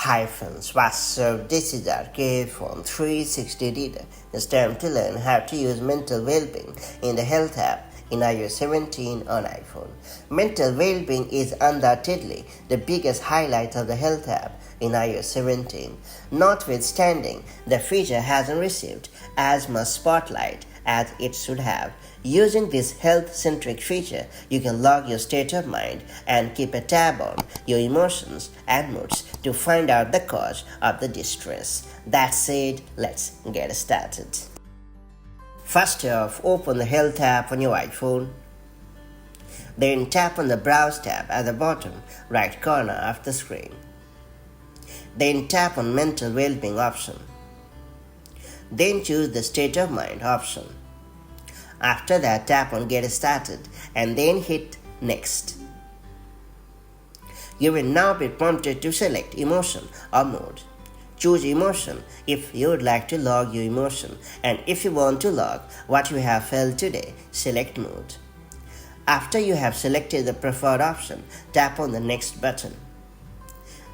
Hi friends, what's up? This is our iPhone 360 reader. It's time to learn how to use mental well-being in the health app in iOS 17 on iPhone. Mental well-being is undoubtedly the biggest highlight of the health app in iOS 17. Notwithstanding, the feature hasn't received as much spotlight as it should have. Using this health-centric feature, you can log your state of mind and keep a tab on your emotions and moods to find out the cause of the distress. That said, let's get started. First off, open the Health app on your iPhone. Then tap on the Browse tab at the bottom right corner of the screen. Then tap on Mental Wellbeing option. Then choose the State of Mind option. After that, tap on Get Started and then hit Next. You will now be prompted to select emotion or mood. Choose emotion if you would like to log your emotion, and if you want to log what you have felt today, select mood. After you have selected the preferred option, tap on the Next button.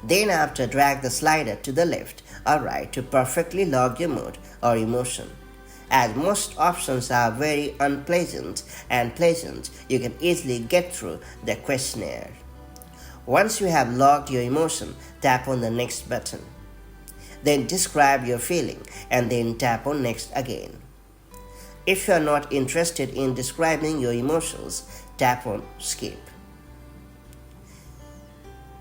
Then after, drag the slider to the left or right to perfectly log your mood or emotion. As most options are very unpleasant and pleasant, you can easily get through the questionnaire. Once you have logged your emotion, tap on the Next button. Then describe your feeling and then tap on Next again. If you are not interested in describing your emotions, tap on Skip.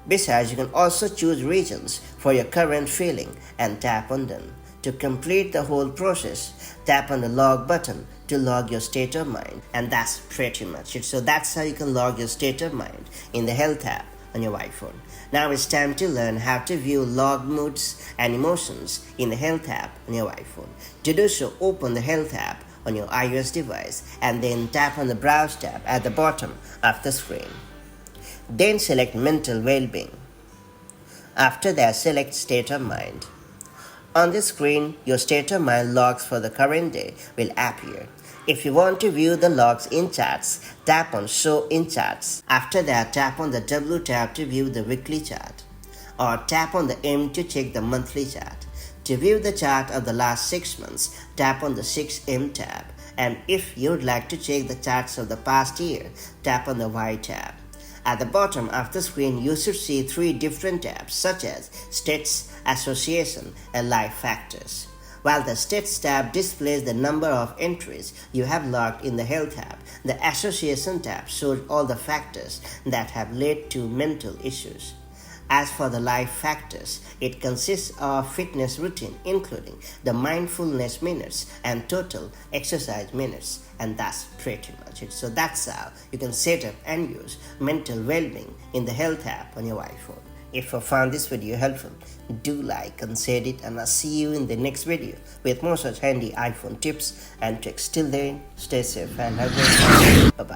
Besides, you can also choose regions for your current feeling and tap on Done. To complete the whole process, tap on the Log button to log your state of mind, and that's pretty much it. So that's how you can log your state of mind in the Health app on your iPhone. Now it's time to learn how to view log moods and emotions in the Health app on your iPhone. To do so, open the Health app on your iOS device and then tap on the Browse tab at the bottom of the screen. Then select Mental Wellbeing. After that, select State of Mind. On the screen, your state of mind logs for the current day will appear. If you want to view the logs in charts, tap on Show in Charts. After that, tap on the W tab to view the weekly chart, or tap on the M to check the monthly chart. To view the chart of the last 6 months, tap on the 6M tab, and if you would like to check the charts of the past year, tap on the Y tab. At the bottom of the screen, you should see 3 different tabs such as Stats, Association, and Life Factors. While the Stats tab displays the number of entries you have logged in the Health app, the Association tab shows all the factors that have led to mental issues. As for the Life Factors, it consists of fitness routine including the mindfulness minutes and total exercise minutes, and that's pretty much it. So that's how you can set up and use mental well-being in the Health app on your iPhone. If you found this video helpful, do like and share it, and I'll see you in the next video with more such handy iPhone tips and tricks. Till then, stay safe and have a great day. Bye-bye.